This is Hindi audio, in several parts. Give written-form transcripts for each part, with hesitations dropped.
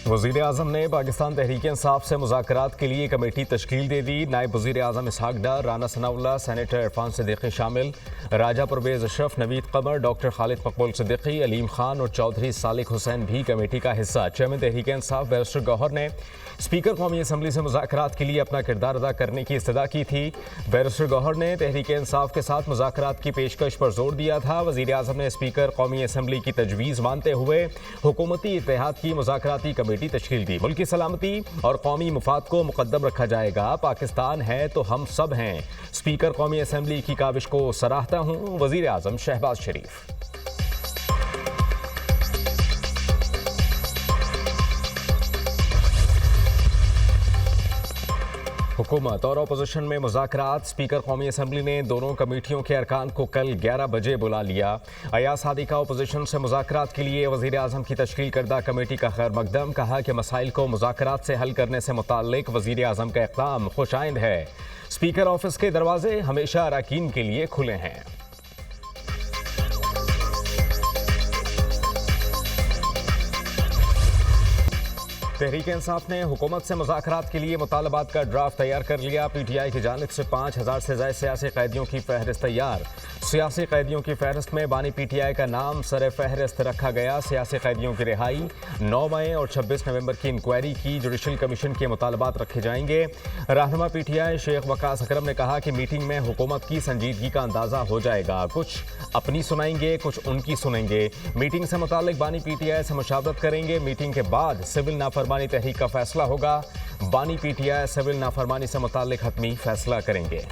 वज़ीर आज़म ने पाकिस्तान तहरीक इंसाफ से मुज़ाकरात के लिए कमेटी तश्कील दे दी। नायब वज़ीर आज़म इसहाक डार, राना सनाउल्लाह, सेनेटर इरफान सिद्दीकी शामिल, राजा परवेज़ अशरफ, नवीद कमर, डॉक्टर खालिद मकबूल सिद्दीकी, अलीम खान और चौधरी सालिक हुसैन भी कमेटी का हिस्सा। चेयरमैन तहरीक इंसाफ बैरिस्टर गौहर ने स्पीकर कौमी असम्बली से मुज़ाकरात के लिए अपना किरदार अदा करने की इस्तदा की थी। बैरिस्टर गौहर ने तहरीक इंसाफ के साथ मुज़ाकरात की पेशकश पर जोर दिया था। वज़ीर आज़म ने स्पीकर कौमी असम्बली की तजवीज़ मानते हुए हुकूमती इत्तेहाद की मुज़ाकराती कमेटी तश्कील दी। मुल्क की सलामती और कौमी मुफाद को मुकद्दम रखा जाएगा। पाकिस्तान है तो हम सब हैं। स्पीकर कौमी असम्बली की काविश को सराहता हूँ। वज़ीर आज़म शहबाज शरीफ। हुकूमत और अपोजिशन में मुज़ाकरात। स्पीकर कौमी असम्बली ने दोनों कमेटियों के अरकान को कल 11 बजे बुला लिया। अयाज सादिका अपोजिशन से मुज़ाकरात के लिए वज़ीर आज़म की तश्कील करदा कमेटी का खैर मकदम। कहा कि मसाइल को मुज़ाकरात से हल करने से मुताल्लिक वज़ीर आज़म का इक़दाम खुशाइंद है। स्पीकर ऑफिस के दरवाजे हमेशा अरकान के लिए खुले हैं। तहरीक इंसाफ ने हुकूमत से मुज़ाकरात के लिए मुतालबात का ड्राफ्ट तैयार कर लिया। PTI की जानिब से 5000 से ज़ायद सियासी कैदियों की फहरिस्त तैयार। सियासी कैदियों की फहरिस्त में बानी PTI का नाम सर फहरिस्त रखा गया। सियासी कैदियों की रिहाई, 9 मई और 26 नवंबर की इंक्वायरी की जुडिशल कमीशन के मुतालबात रखे जाएंगे। रहनुमा PTI शेख वकास अकरम ने कहा कि मीटिंग में हुकूमत की संजीदगी का अंदाज़ा हो जाएगा। कुछ अपनी सुनाएंगे, कुछ उनकी सुनेंगे। मीटिंग से मुतालिक बानी PTI से मुशावरत करेंगे। मीटिंग के बाद सिविल नाफरमानी तहरीक का फैसला होगा। बानी PTI सिविल नाफरमानी से मुतालिक हतमी फैसला करेंगे।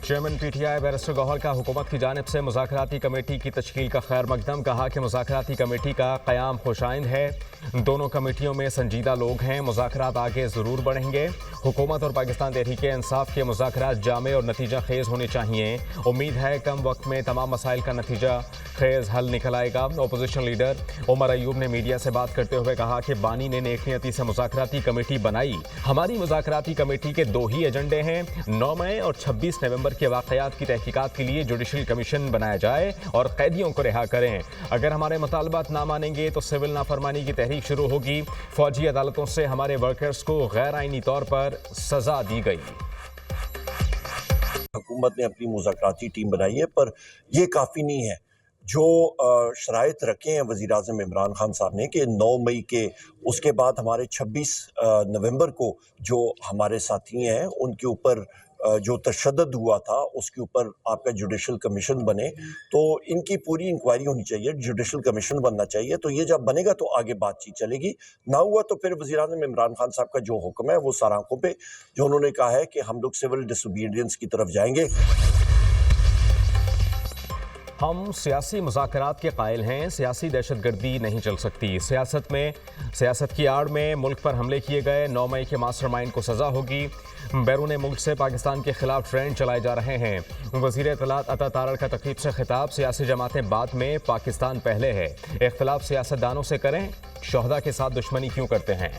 चेयरमैन PTI बैरिस्टर गौहर का हुकूमत की जानिब से मुज़ाकराती कमेटी की तश्कील का खैर मकदम। कहा कि मुज़ाकराती कमेटी का क़याम खुशाइंद है। दोनों कमेटियों में संजीदा लोग हैं। मुज़ाकरात आगे ज़रूर बढ़ेंगे। हुकूमत और पाकिस्तान तहरीक इंसाफ के मुज़ाकरात जामे और नतीजा खेज़ होने चाहिए। उम्मीद है कम वक्त में तमाम मसाइल का नतीजा खेज़ हल निकल आएगा। अपोजिशन लीडर उमर अयूब ने मीडिया से बात करते हुए कहा कि बानी ने नेकनियती से मुज़ाकराती कमेटी बनाई। हमारी मुज़ाकराती कमेटी के 2 ही एजेंडे हैं। 9 मई और 26 नवंबर के वाक़यात की तहकीकात के लिए जुडिशल कमीशन बनाया जाए और कैदियों को रिहा करें। अगर हमारे मुतालबात ना मानेंगे तो सिविल नाफरमानी की तहरीक शुरू होगी। फौजी अदालतों से हमारे वर्कर्स को गैर आइनी तौर पर सजा दी गई। हुकूमत ने अपनी मुज़ाकराती टीम बनाई है, पर यह काफ़ी नहीं है। जो शराइत रखे हैं वज़ीर आज़म इमरान खान साहब ने कि 9 मई के उसके बाद हमारे 26 नवंबर को जो हमारे साथी हैं उनके ऊपर जो तशद्दुद हुआ था उसके ऊपर आपका जुडिशल कमीशन बने, तो इनकी पूरी इंक्वायरी होनी चाहिए। जुडिशल कमीशन बनना चाहिए। तो ये जब बनेगा तो आगे बातचीत चलेगी। ना हुआ तो फिर वज़ीर आज़म इमरान खान साहब का जो हुक्म है वो सार आंखों पे, जो उन्होंने कहा है कि हम लोग सिविल डिसोबीडियंस की तरफ जाएंगे। हम सियासी मुज़ाकरात के कायल हैं। सियासी दहशतगर्दी नहीं चल सकती। सियासत की आड़ में मुल्क पर हमले किए गए 9 मई के मास्टरमाइंड को सज़ा होगी। बैरून मुल्क से पाकिस्तान के खिलाफ ट्रेंड चलाए जा रहे हैं। वज़ीर इत्तलात अता तारड़ का तक़रीब से खिताब। सियासी जमातें बाद में, पाकिस्तान पहले है। इख्तिलाफ सियासतदानों से करें, शोहदा के साथ दुश्मनी क्यों करते हैं।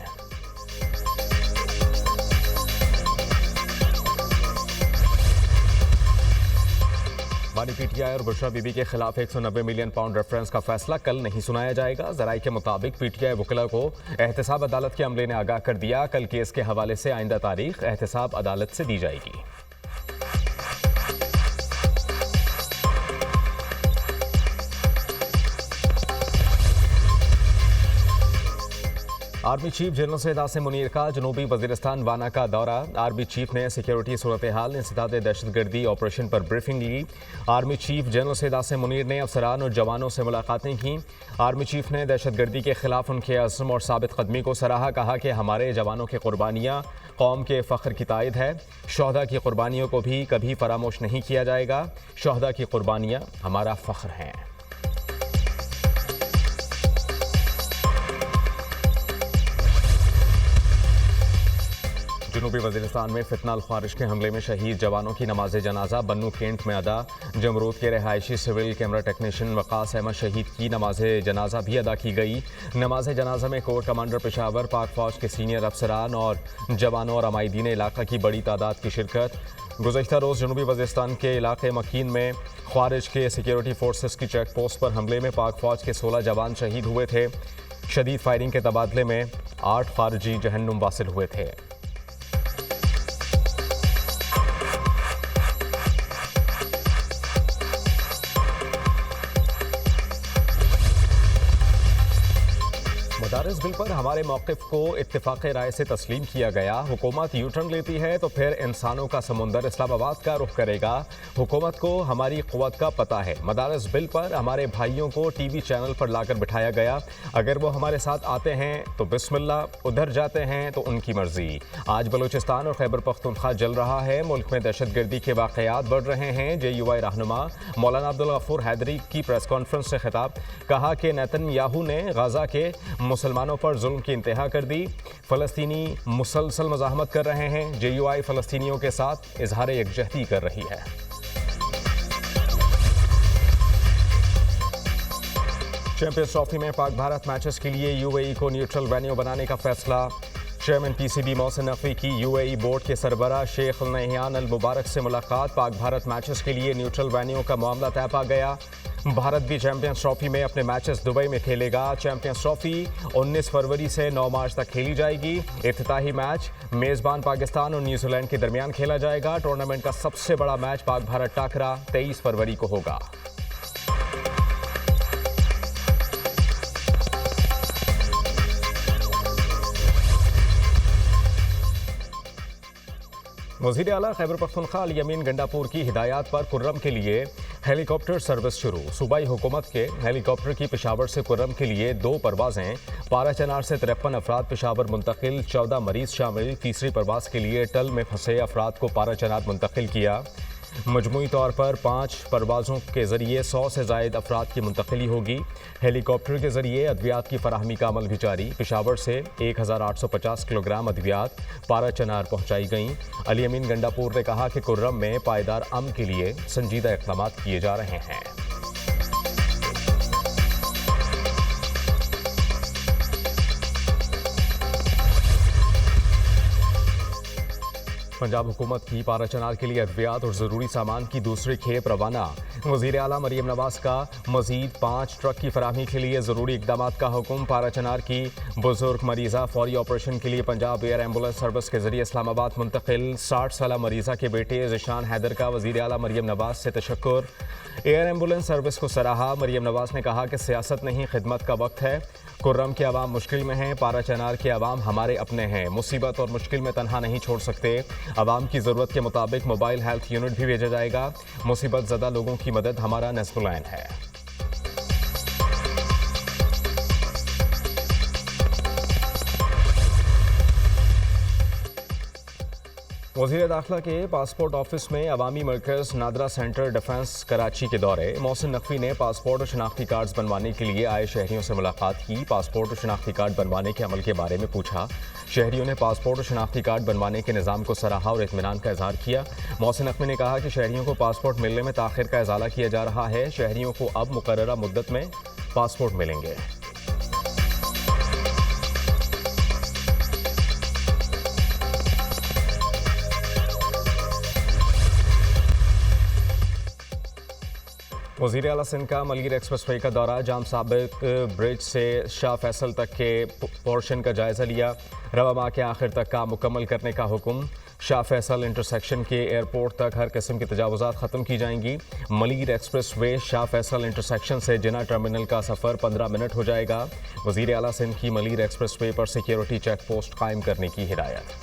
बानी PTI और बुशरा बीबी के खिलाफ 190 मिलियन पाउंड रेफरेंस का फैसला कल नहीं सुनाया जाएगा। जराये के मुताबिक PTI वकीला को एहतसाब अदालत के अमले ने आगाह कर दिया। कल केस के हवाले से आइंदा तारीख एहतसाब अदालत से दी जाएगी। Army chief general Syed Asim Munir का जनूबी वज़ीरिस्तान वाना का दौरा। आर्मी चीफ ने सिक्योरिटी सूरत हाल, इंसदाद दहशतगर्दी ऑपरेशन पर ब्रीफिंग ली। Army chief general Syed Asim Munir ने अफसरान और जवानों से मुलाकातें की। आर्मी चीफ ने दहशतगर्दी के खिलाफ उनके अज़्म और साबित कदमी को सराहा। कहा कि हमारे जवानों की कुर्बानियाँ कौम के फ़ख्र की तायद है। शोहदा की कुर्बानियों को भी कभी फरामोश नहीं किया जाएगा। शोहदा की कुर्बानियाँ हमारा फ़ख्र हैं। जनूबी वज़ीरिस्तान में फितनाल ख्वारिश के हमले में शहीद जवानों की नमाज जनाजा बन्नू कैंट में अदा। जमरूद के रहायशी civil camera technician Waqas Ahmad शहीद की नमाज जनाजा भी अदा की गई। नमाज जनाजा में कोर कमांडर पेशावर, पाक फौज के सीनियर अफसरान और जवानों और अमायदीन इलाका की बड़ी तादाद की शिरकत। गुज़श्ता रोज़ जनूबी वज़ीरिस्तान के इलाके मकीन में ख़ारिज के सिक्योरिटी फोर्सेस की चेक पोस्ट पर हमले में पाक फ़ौज के 16 जवान शहीद हुए थे। शदीद फायरिंग के तबादले में 8 ख़ारिजी जहन्नुम वासिल हुए थे। मदारिस बिल पर हमारे मौक़िफ़ को इत्तेफ़ाक़ राय से तस्लीम किया गया। हुकूमत यू टर्न लेती है तो फिर इंसानों का समुंदर इस्लामाबाद का रुख करेगा। हुकूमत को हमारी क़ुव्वत का पता है। मदारिस बिल पर हमारे भाइयों को टीवी चैनल पर लाकर बिठाया गया। अगर वो हमारे साथ आते हैं तो बिस्मिल्लाह, उधर जाते हैं तो उनकी मर्जी। आज बलूचिस्तान और खैबर पख्तूनख्वा जल रहा है। मुल्क में दहशतगर्दी के वाक़यात बढ़ रहे हैं। JUI रहनुमा मौलाना अब्दुल गफूर हैदरी की प्रेस कॉन्फ्रेंस से खिताब। कहा कि नेतन्याहू ने गाज़ा के मुसलमानों पर जुल्म की इंतहा कर दी। फ़लस्तीनी मुसलसल मज़ाहमत कर रहे हैं। JUI फ़लस्तीनियों के साथ इजहार यकजहती कर रही है। चैंपियंस ट्रॉफी में पाक भारत मैचेस के लिए UAE को न्यूट्रल वेन्यू बनाने का फैसला। चेयरमैन PCB मोहसिन नकवी की UAE बोर्ड के सरबराह शेख नहियान अल मुबारक से मुलाकात। पाक भारत मैचेस के लिए न्यूट्रल वेन्यू का मामला तय पा गया। भारत भी चैंपियंस ट्रॉफी में अपने मैचेस दुबई में खेलेगा। चैंपियंस ट्रॉफी 19 फरवरी से 9 मार्च तक खेली जाएगी। इफ्तिताही मैच मेज़बान पाकिस्तान और न्यूजीलैंड के दरमियान खेला जाएगा। टूर्नामेंट का सबसे बड़ा मैच पाक भारत टाकरा 23 फरवरी को होगा। वज़ीर आला खैबर पख्तूनख्वा अल यमीन गंडापुर की हिदायत पर कुर्रम के लिए हेलीकॉप्टर सर्विस शुरू। सूबाई हुकूमत के हेलीकॉप्टर की पेशावर से कुर्रम के लिए 2 परवाज़ें। पाराचनार से 53 अफराद पेशावर मुंतकिल, 14 मरीज शामिल। तीसरी परवाज़ के लिए टल में फंसे अफराद को पाराचनार मुंतकिल किया। मजमूई तौर पर 5 परवाज़ों के ज़रिए 100 से ज़ायद अफराद की मुंतकिली होगी। हेलीकॉप्टर के ज़रिए अद्वियात की फराहमी का अमल भी जारी। पेशावर से 1850 किलोग्राम अद्वियात पाराचनार पहुँचाई गईं। अल यमीन गंडापुर ने कहा कि कुर्रम में पायदार अमन के लिए संजीदा इक़दाम किए जा रहे हैं। पंजाब हुकूमत की पाराचनार के लिए अद्वियात और ज़रूरी सामान की दूसरी खेप रवाना। वज़ीर आला मरियम नवाज़ का मज़ीद 5 ट्रक की फराहमी के लिए ज़रूरी इक़दाम का हुक्म। पाराचनार की बुजुर्ग मरीज़ा फौरी ऑपरेशन के लिए पंजाब एयर एम्बुलेंस सर्विस के ज़रिए इस्लामाबाद मुंतकिल। 60 साला मरीज़ा के बेटे ज़िशान हैदर का वज़ीर आला मरियम नवाज़ से तशक्कुर। एयर एम्बुलेंस सर्विस को सराहा। मरियम नवाज़ ने कहा कि सियासत नहीं, खिदमत का वक्त है। कुर्रम के अवाम मुश्किल में हैं। पाराचनार के अवाम हमारे अपने हैं। मुसीबत और मुश्किल में तनहा नहीं छोड़ सकते। अवाम की ज़रूरत के मुताबिक मोबाइल हेल्थ यूनिट भी भेजा जाएगा। मुसीबत ज़दा लोगों की मदद हमारा नस्बुल ऐन है। वज़ीर दाखिला के पासपोर्ट ऑफिस में अवामी मरकज़ नादरा सेंटर डिफेंस कराची के दौरे। मोहसिन नकवी ने पासपोर्ट और शनाख्ती कार्ड्स बनवाने के लिए आए शहरियों से मुलाकात की। पासपोर्ट और शनाख्ती कार्ड बनवाने के अमल के बारे में पूछा। शहरियों ने पासपोर्ट और शनाख्ती कार्ड बनवाने के निज़ाम को सराहा और इत्मीनान का इजहार किया। मोहसिन नकवी ने कहा कि शहरियों को पासपोर्ट मिलने में ताख़िर का इज़ाला किया जा रहा है। शहरियों को अब मुकर्ररा मुद्दत में पासपोर्ट मिलेंगे। वज़ीर आला सिंध का मलीर एक्सप्रेसवे का दौरा। जाम साबिक ब्रिज से शाह फैसल तक के पोर्शन का जायज़ा लिया। रवा माह के आखिर तक काम मुकम्मल करने का हुक्म। शाह फैसल इंटरसेक्शन के एयरपोर्ट तक हर किस्म की तजावुज़ात ख़त्म की जाएंगी। मलीर एक्सप्रेसवे शाह फैसल इंटरसेक्शन से जिना टर्मिनल का सफ़र 15 मिनट हो जाएगा। वज़ीर आला सिंध की मलीर एक्सप्रेसवे पर सिक्योरिटी चेक पोस्ट कायम करने की हिदायत।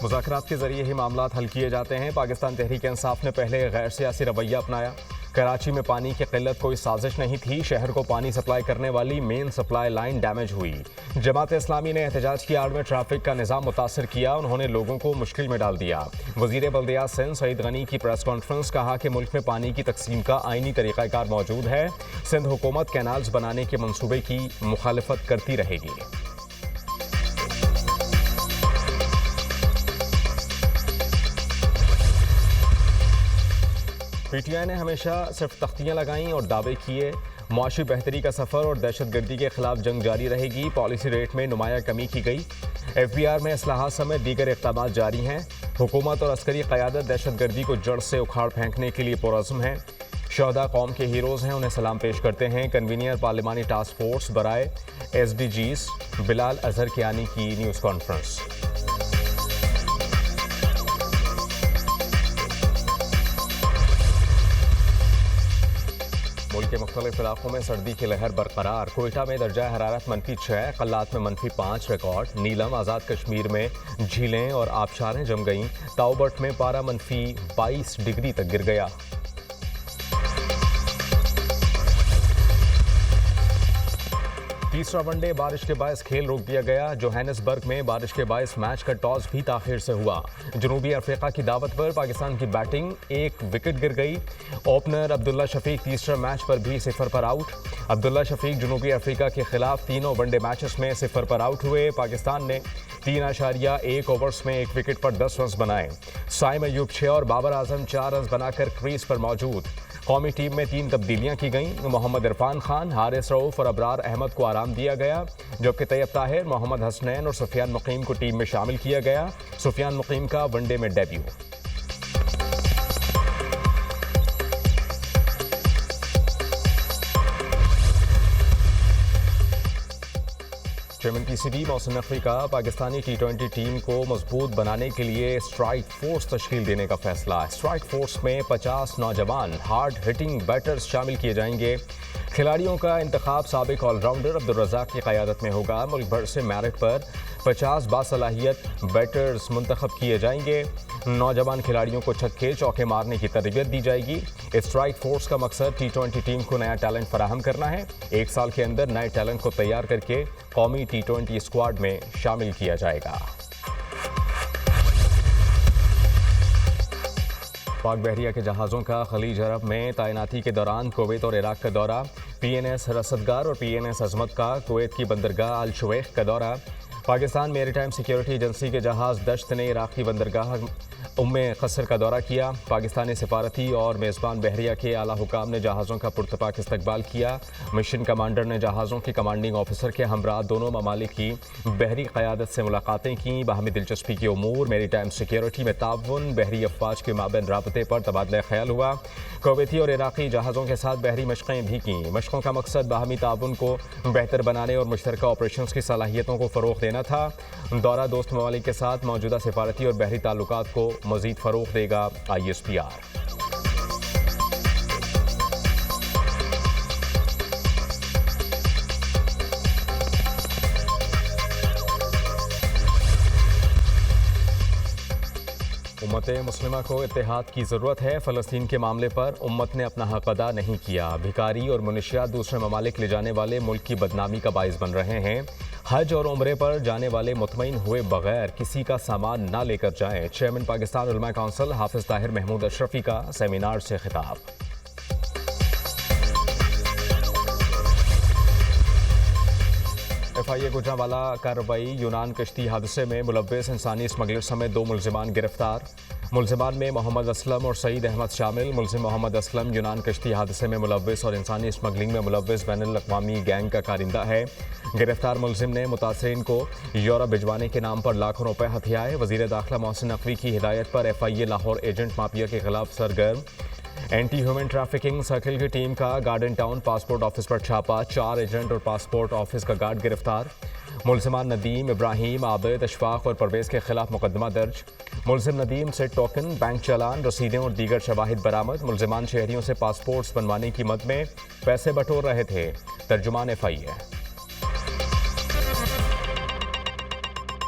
मुज़ाकरात के जरिए ही मामलात हल किए जाते हैं। पाकिस्तान तहरीक इंसाफ ने पहले गैर सियासी रवैया अपनाया। कराची में पानी की किल्लत कोई साजिश नहीं थी। शहर को पानी सप्लाई करने वाली मेन सप्लाई लाइन डैमेज हुई। जमात इस्लामी ने एहतजाज की आड़ में ट्रैफिक का निज़ाम मुतासर किया। उन्होंने लोगों को मुश्किल में डाल दिया। वज़ीर बल्दियात सिंध सईद गनी की प्रेस कॉन्फ्रेंस। कहा कि मुल्क में पानी की तकसीम का आईनी तरीक़ाकार मौजूद है। सिंध हुकूमत कैनाल्स बनाने के मनसूबे की मुखालफत करती रहेगी। पीटीआई ने हमेशा सिर्फ तख्तियां लगाईं और दावे किए। मुआशी बेहतरी का सफ़र और दहशतगर्दी के खिलाफ जंग जारी रहेगी। पॉलिसी रेट में नुमाया कमी की गई। FBI में इस्लाहात समेत दीगर इक़दाम जारी हैं। हुकूमत और अस्करी क़यादत दहशतगर्दी को जड़ से उखाड़ फेंकने के लिए पुरअज़्म है। शहदा कौम के हीरोज़ हैं, उन्हें सलाम पेश करते हैं। कन्वीनियर पार्लिमानी टास्क फोर्स बराए SDGs बिलाल अजहर कियानी की न्यूज़ कॉन्फ्रेंस। मुल्क के मुख्तलिफ इलाकों में सर्दी की लहर बरकरार। कोयटा में दर्जा हरारत -6, कल्लात में -5 रिकॉर्ड। नीलम आज़ाद कश्मीर में झीलें और आबशारें जम गईं। ताओबट में पारा -22 डिग्री तक गिर गया। तीसरा वनडे बारिश के बायस खेल रोक दिया गया। जोहानिसबर्ग में बारिश के बायस मैच का टॉस भी ताखिर से हुआ। जनूबी अफ्रीका की दावत पर पाकिस्तान की बैटिंग, 1 विकेट गिर गई। ओपनर अब्दुल्ला शफीक तीसरे मैच पर भी 0 पर आउट। अब्दुल्ला शफीक जनूबी अफ्रीका के खिलाफ तीनों वनडे मैचेस में 0 पर आउट हुए। पाकिस्तान ने 3.1 ओवर्स में 1 विकेट पर 10 रन बनाए। साइम अयूब 6 और बाबर आजम 4 रन बनाकर क्रीज पर मौजूद। कौमी टीम में 3 तब्दीलियां की गईं। मोहम्मद इरफान खान, हारिस रऊफ और अबरार अहमद को आराम दिया गया, जबकि तैयब ताहिर, मोहम्मद हसनैन और सुफियान मुकीम को टीम में शामिल किया गया। सुफियान मुकीम का वनडे में debut. Chairman PCB Mohsin Naqvi का पाकिस्तानी T20 टीम को मजबूत बनाने के लिए स्ट्राइक फोर्स तश्कील देने का फैसला। स्ट्राइक फोर्स में 50 नौजवान हार्ड हिटिंग बैटर्स शामिल किए जाएंगे। खिलाड़ियों का इंतखाब साबिक ऑलराउंडर अब्दुल रज़ाक की क़यादत में होगा। मुल्क भर से मेरिट पर 50 बासलाहियत बैटर्स मुंतखब किए जाएंगे। नौजवान खिलाड़ियों को छक्के चौके मारने की तरबियत दी जाएगी। स्ट्राइक फोर्स का मकसद T20 टीम को नया टैलेंट फराहम करना है। 1 साल के अंदर नए टैलेंट को तैयार करके कौमी T20 स्क्वाड में शामिल किया जाएगा। पाक बहरिया के जहाज़ों का खलीज अरब में तैनाती के दौरान कुवैत और इराक का दौरा। PNS रसदगार और PNS अजमत का कुवैत की बंदरगाह अल शुवैख का दौरा। पाकिस्तान मेरीटाइम सिक्योरिटी एजेंसी के जहाज़ दश्त ने इराक़ी बंदरगाह उम्मे क़सर का दौरा किया। पाकिस्तानी सिफारती और मेज़बान बहरिया के आला हुकाम ने जहाज़ों का पुरतपाक इस्तकबाल किया। मिशन कमांडर ने जहाज़ों के कमांडिंग ऑफिसर के हमरा दोनों ममालिक की बहरी क़यादत से मुलाकातें की। बाहमी दिलचस्पी के उमूर, मेरीटाइम सिक्योरिटी में ताउन, बहरी अफवाज के माबैन राबते पर तबादला ख्याल हुआ। कुवैती और इराक़ी जहाज़ों के साथ बहरी मशक़ें भी की। मशक़ों का मकसद बाहमी ताउन को बेहतर बनाने और मुश्तरका ऑपरेशन की सलाहियतों को फ़रोग़ देना था। दौरा दोस्त ममालिक के साथ मौजूदा सिफारती और बहरी ताल्लुकात को मज़ीद फ़रोग़ देगा। ISPR। उम्मत मुस्लिमा को इत्तेहाद की ज़रूरत है। फ़लस्तीन के मामले पर उम्मत ने अपना हक़ अदा नहीं किया। भिखारी और मुनशियात दूसरे ममालिक ले जाने वाले मुल्क की बदनामी का बाइस बन रहे हैं। हज और उम्रे पर जाने वाले मुतमईन हुए बगैर किसी का सामान ना लेकर जाएं। चेयरमैन पाकिस्तान उलमा काउंसिल हाफिज ताहिर महमूद अशरफी का सेमिनार से खिताब। FIA गुजरांवाला कार्रवाई। यूनान कश्ती हादसे में मुलव्विस इंसानी स्मगलर समेत 2 मुलजिमान गिरफ्तार। मुलजिमान में मोहम्मद असलम और सईद अहमद शामिल। मुलजिम मोहम्मद असलम यूनान कश्ती हादसे में मुलव्विस और इंसानी स्मगलिंग में मुलव्विस बैनुल अक़वामी गैंग का कारिंदा है। गिरफ्तार मुलजिम ने मुतासरीन को यूरोप भिजवाने के नाम पर लाखों रुपए हथियाए। वज़ीर दाखिला मोहसिन नकवी की हिदायत पर FIA लाहौर एजेंट माफिया के खिलाफ सरगर्म। एंटी ह्यूमन ट्रैफिकिंग सर्किल की टीम का गार्डन टाउन पासपोर्ट ऑफिस पर छापा। 4 एजेंट और पासपोर्ट ऑफिस का गार्ड गिरफ्तार। मुलजिमान नदीम, इब्राहिम, आबिद, अशफाक और परवेज़ के खिलाफ मुकदमा दर्ज। मुलजिम नदीम से टोकन, बैंक चालान, रसीदें और दीगर शवाहिद बरामद। मुलजिमान शहरियों से पासपोर्ट्स बनवाने की मद में पैसे बटोर रहे थे। तर्जुमान FIA।